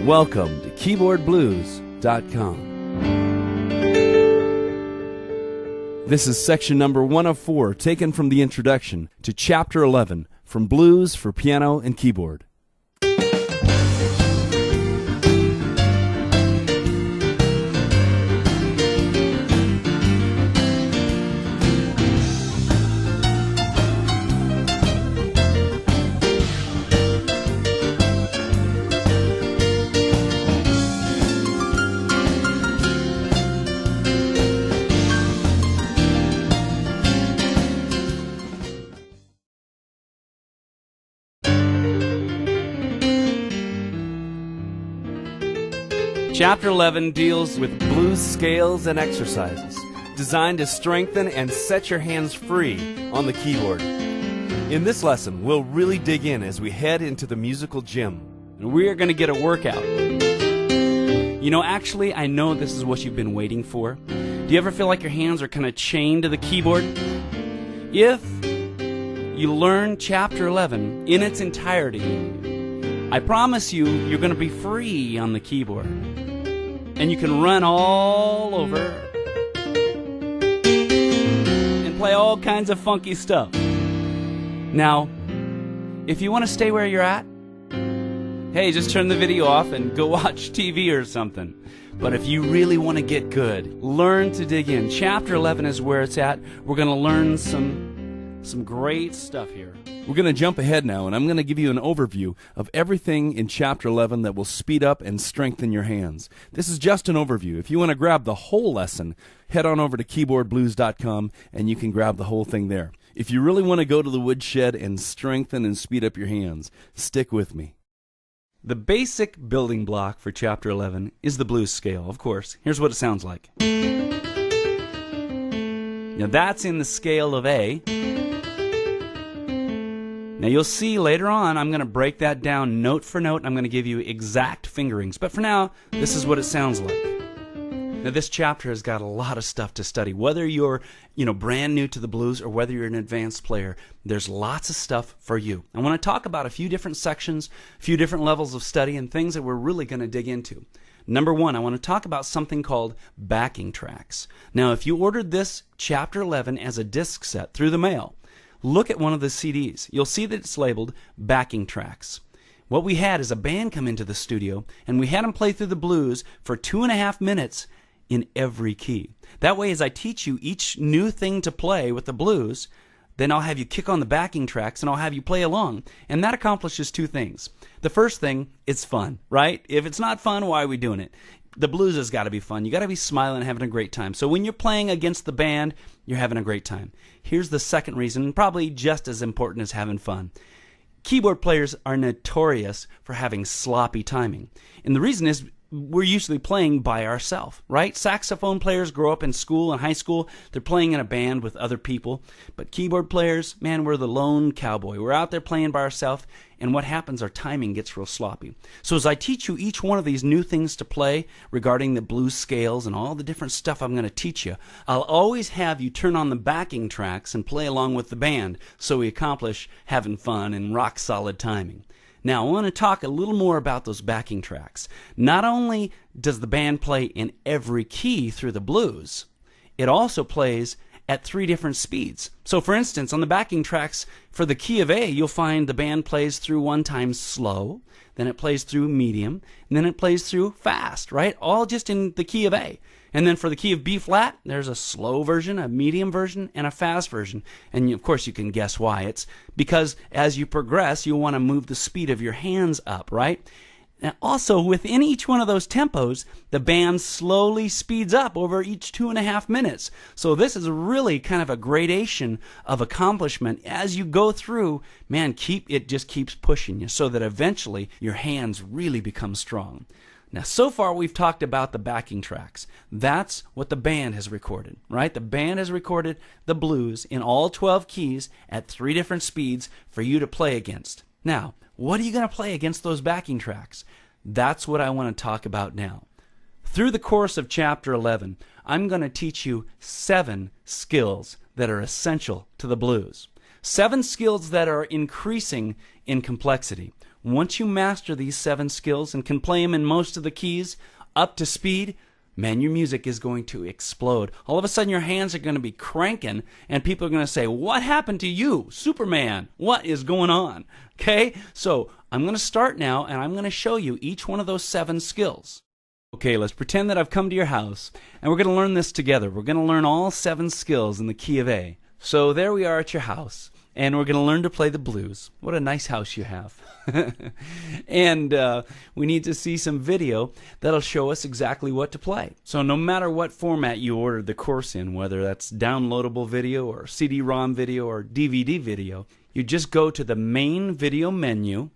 Welcome to KeyboardBlues.com. This is section number 1 of 4, taken from the introduction to Chapter 11, from Blues for Piano and Keyboard. Chapter 11 deals with blues scales and exercises, designed to strengthen and set your hands free on the keyboard. In this lesson, we'll really dig in as we head into the musical gym. And we are going to get a workout. You know, actually, I know this is what you've been waiting for. Do you ever feel like your hands are kind of chained to the keyboard? If you learn Chapter 11 in its entirety, I promise you, you're going to be free on the keyboard. And you can run all over and play all kinds of funky stuff. Now, if you want to stay where you're at, hey, just turn the video off and go watch TV or something. But if you really want to get good, learn to dig in. Chapter 11 is where it's at. We're going to learn some great stuff here. We're going to jump ahead now, and I'm going to give you an overview of everything in Chapter 11 that will speed up and strengthen your hands. This is just an overview. If you want to grab the whole lesson, head on over to KeyboardBlues.com, and you can grab the whole thing there. If you really want to go to the woodshed and strengthen and speed up your hands, stick with me. The basic building block for Chapter 11 is the blues scale, of course. Here's what it sounds like. Now that's in the scale of A. Now you'll see later on I'm going to break that down note for note. I'm going to give you exact fingerings. But for now, this is what it sounds like. Now this chapter has got a lot of stuff to study. Whether you're, brand new to the blues or whether you're an advanced player, there's lots of stuff for you. I want to talk about a few different sections, a few different levels of study, and things that we're really going to dig into. Number 1, I want to talk about something called backing tracks. Now if you ordered this Chapter 11 as a disc set through the mail, look at one of the CDs. You'll see that it's labeled backing tracks. What we had is a band come into the studio, and we had them play through the blues for 2.5 minutes in every key. That way, as I teach you each new thing to play with the blues, then I'll have you kick on the backing tracks, and I'll have you play along. And that accomplishes 2 things. The first thing, it's fun, right? If it's not fun, why are we doing it? The blues has got to be fun. You got to be smiling and having a great time. So when you're playing against the band, you're having a great time. Here's the second reason, probably just as important as having fun. Keyboard players are notorious for having sloppy timing. And the reason is we're usually playing by ourselves, right? Saxophone players grow up in school and high school. They're playing in a band with other people. But keyboard players, man, we're the lone cowboy. We're out there playing by ourselves, and what happens, our timing gets real sloppy. So as I teach you each one of these new things to play regarding the blues scales and all the different stuff I'm going to teach you, I'll always have you turn on the backing tracks and play along with the band so we accomplish having fun and rock solid timing. Now, I want to talk a little more about those backing tracks. Not only does the band play in every key through the blues, it also plays at 3 different speeds. So, for instance, on the backing tracks for the key of A, you'll find the band plays through 1 time slow, then it plays through medium, and then it plays through fast, right? All just in the key of A. And then for the key of B flat, there's a slow version, a medium version, and a fast version. And of course you can guess why. It's because as you progress, you want to move the speed of your hands up, right? Now also, within each one of those tempos, the band slowly speeds up over each 2.5 minutes. So this is really kind of a gradation of accomplishment as you go through. Man, it just keeps pushing you so that eventually your hands really become strong. Now, so far we've talked about the backing tracks. That's what the band has recorded, right? The band has recorded the blues in all 12 keys at 3 different speeds for you to play against. Now, what are you going to play against those backing tracks? That's what I want to talk about now. Through the course of Chapter 11, I'm going to teach you 7 skills that are essential to the blues. 7 skills that are increasing in complexity. once you master these 7 skills and can play them in most of the keys up to speed, man, your music is going to explode. All of a sudden, your hands are going to be cranking, and people are going to say, what happened to you, Superman? What is going on? Okay, so I'm going to start now, and I'm going to show you each one of those 7 skills. Okay, let's pretend that I've come to your house, and we're going to learn this together. We're going to learn all 7 skills in the key of A. So there we are at your house, and we're going to learn to play the blues. What a nice house you have. And we need to see some video that'll show us exactly what to play. So no matter what format you ordered the course in, whether that's downloadable video or CD-ROM video or DVD video, you just go to the main video menu.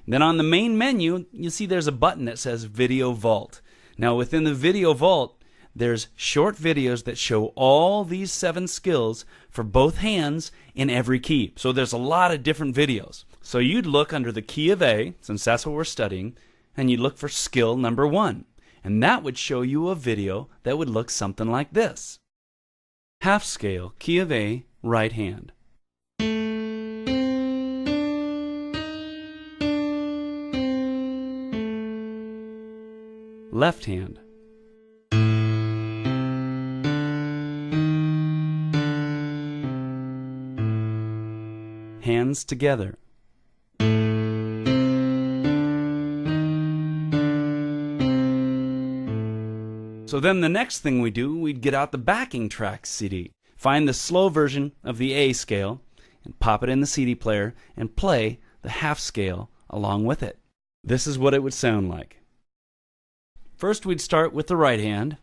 Then on the main menu, you see there's a button that says Video Vault. Now within the Video Vault, there's short videos that show all these 7 skills for both hands in every key. So there's a lot of different videos. So you'd look under the key of A, since that's what we're studying, and you'd look for skill number 1. And that would show you a video that would look something like this. Half scale, key of A, right hand. Left hand. Hands together. So then the next thing we do, we'd get out the backing tracks CD, find the slow version of the A scale, and pop it in the CD player and play the half scale along with it. This is what it would sound like. First we'd start with the right hand.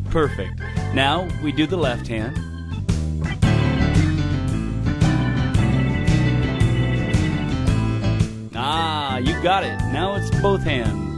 Perfect. Now we do the left hand. Ah, you got it. Now it's both hands.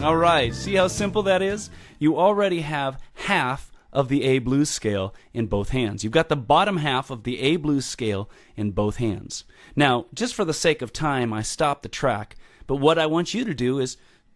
All right, see how simple that is? You already have half of the A blues scale in both hands. You've got the bottom half of the A blues scale in both hands. Now, just for the sake of time, I stopped the track, but what I want you to do is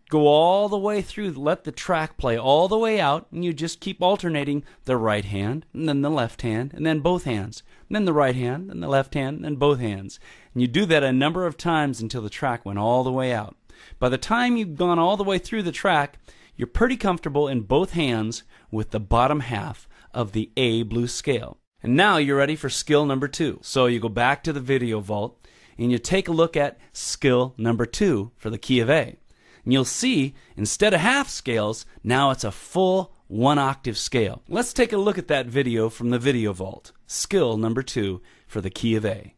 go all the way through, let the track play all the way out, and you just keep alternating the right hand, and then the left hand, and then both hands, and then the right hand, and the left hand, and then both hands. And you do that a number of times until the track went all the way out. By the time you've gone all the way through the track, you're pretty comfortable in both hands with the bottom half of the A blues scale. And now you're ready for skill number 2. So you go back to the Video Vault, and you take a look at skill number 2 for the key of A. And you'll see, instead of half scales, now it's a full 1-octave scale. Let's take a look at that video from the Video Vault. Skill number 2 for the key of A.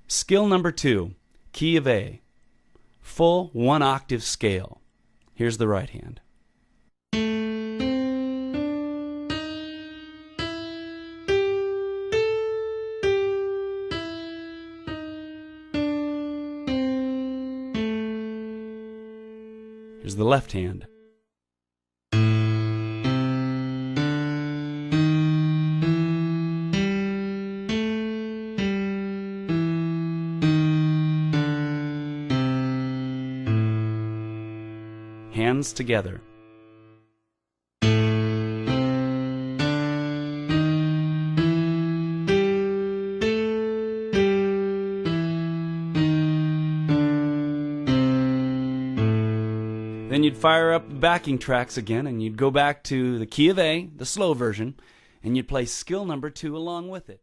Skill number 2, key of A. Full 1-octave scale. Here's the right hand. Here's the left hand. Hands together. Then you'd fire up the backing tracks again, and you'd go back to the key of A, the slow version, and you'd play skill number 2 along with it.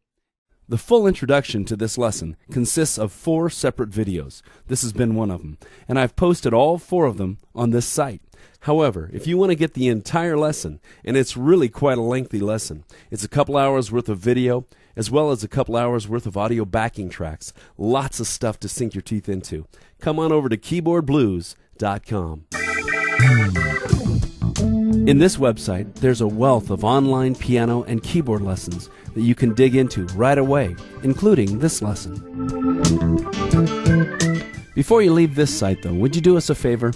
The full introduction to this lesson consists of 4 separate videos. This has been one of them, and I've posted all 4 of them on this site. However, if you want to get the entire lesson, and it's really quite a lengthy lesson, it's a couple hours worth of video, as well as a couple hours worth of audio backing tracks. Lots of stuff to sink your teeth into. Come on over to keyboardblues.com. In this website, there's a wealth of online piano and keyboard lessons that you can dig into right away, including this lesson. Before you leave this site, though, would you do us a favor?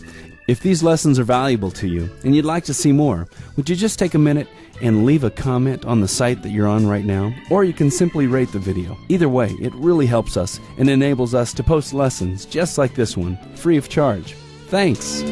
If these lessons are valuable to you and you'd like to see more, would you just take a minute and leave a comment on the site that you're on right now? Or you can simply rate the video. Either way, it really helps us and enables us to post lessons just like this one, free of charge. Thanks!